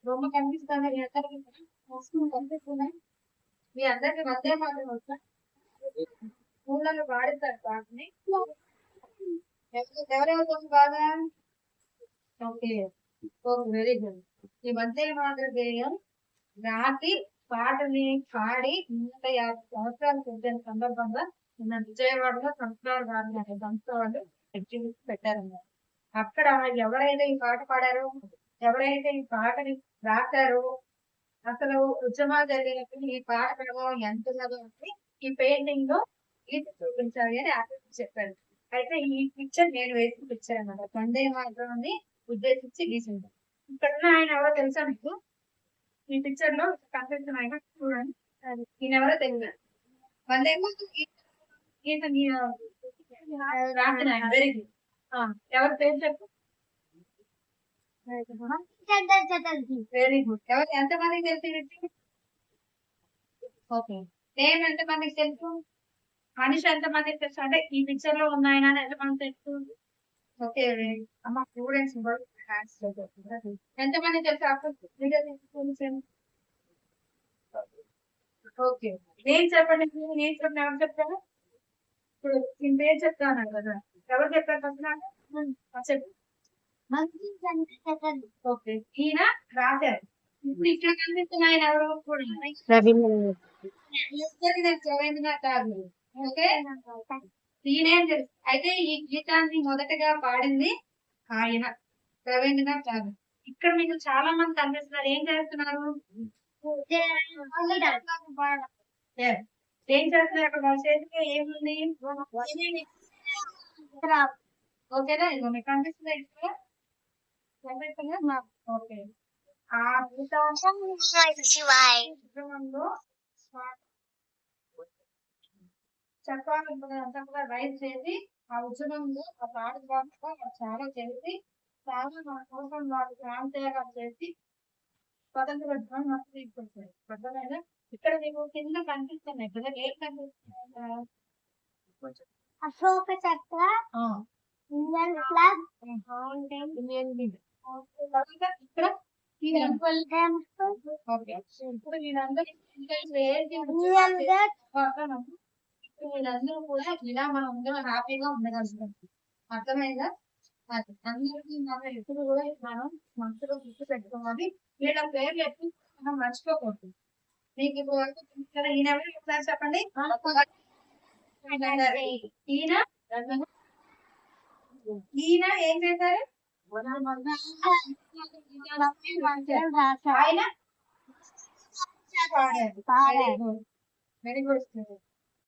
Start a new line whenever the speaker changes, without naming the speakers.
బొమ్మ కనిపిస్తుంది కనిపిస్తున్నాయి. మీ అందరికి వందే మాత్రం వచ్చా స్కూళ్ళలో వాడతారు పాటని. ఎవరెవరు బాగా? Okay, okay, very good. ఈ వందే మాత్రం గేయం రాత్రి పాటని పాడి 150 సంవత్సరాలు పూర్తయిన సందర్భంగా నిన్న విజయవాడలో సంస్కార్ గాంధీ అనే సంస్థ వాళ్ళు ఎగ్జిబిషన్ పెట్టారన్నమాట. అక్కడ ఎవరైతే ఈ పాట పాడారో, ఎవరైతే ఈ పాటని రాశారో, అసలు ఉద్యమాలు జరిగినప్పుడు ఈ పాట ప్రభావం ఎంత ఉన్నదో అని ఈ పెయింటింగ్ లో గీసి చూపించాలి అని ఆర్టిస్ట్ చెప్పారు. అయితే ఈ పిక్చర్ నేను వేసి పిక్చర్ అన్నమాట. వందే మాత్రాన్ని ఉద్దేశించి గీసింది. ఇక్కడ ఆయన ఎవరో తెలుసా మీకు? ఈ పిక్చర్ లో కనిపిస్తున్న ఆయన చూడండి, ఈయన ఎవరో తెలియదు. వందే మాత్రం గీత రాసిన ఆయన. Very good. ఎవరి పేరు చెప్పు? Very good. ఎవరు ఎంతమందికి తెలిసి? ఓకే, నేమ్ ఎంతమందికి తెలుసు? మనిషి ఎంతమందికి తెలుసు? అంటే ఈ పిక్చర్ లో ఉన్న ఆయన ఎంతమంది తెలుసు? ఓకే అమ్మ, స్టూడెంట్స్ ఎంతమంది తెలుసు? ఓకే, నేను చెప్పండి. నేను చెప్పిన ఎవరు చెప్తాను? ఇప్పుడు నేను పేరు చెప్తాను కదా, ఎవరు చెప్పారు ఫస్ట్? చెప్పు. ఓకే, ఈయన రాశారు. ఇప్పుడు ఇక్కడ కనిపిస్తున్న ఆయన ఎవరు? రవీంద్రనాథ్ ఠాగూర్. ఓకే, ఈయనేం తెలుసు? అయితే ఈ గీతాన్ని మొదటగా పాడింది ఆయన, రవీంద్రనాథ్ ఠాగూర్. ఇక్కడ మీకు చాలా మంది కనిపిస్తున్నారు. ఏం చేస్తున్నారు? ఏం చేస్తున్నారు? అక్కడ వాళ్ళ చేతిలో ఏముంది? ఓకేనా? ఇదిగో మీకు కనిపిస్తుంది ఇక్కడ. ఓకే, ఆ ఉద్యమంలో చెప్పాలంతా కూడా రైట్ చేసి ఆ ఉద్యమంలో ఆ పాట ద్వారా చాలా చేసి చాలా మన కోసం వాళ్ళు ప్రాంతీయాలు చేసి స్వతంత్ర ఉద్యమం మొత్తం తీసుకొచ్చారు. అర్థమైనా? ఇక్కడ మీకు కింద కనిపిస్తున్నాయి కదా, ఏం కనిపిస్తున్నాయి?
అశోక చక్ర, ఇండియన్ ఫ్లాగ్,
ఇండియన్ ఇక్కడ టెంపుల్. ఓకే, ఇప్పుడు వీళ్ళందరూ వీళ్ళందరూ కూడా ఇలా మనం అందరం హ్యాపీగా ఉండగలుగుతాం. అర్థమైందా? అది అందరికీ మనం ఎప్పుడు కూడా మనం మనసులో గుర్తు పెట్టుకోవాలి. వీళ్ళ పేర్లు ఎప్పుడు మనం మర్చిపోకూడదు. మీకు ఇప్పుడు ఈయన ఎవరు ఒకసారి చెప్పండి. ఈయన ఏం చేశారు? ఆయన వెరీ గుడ్.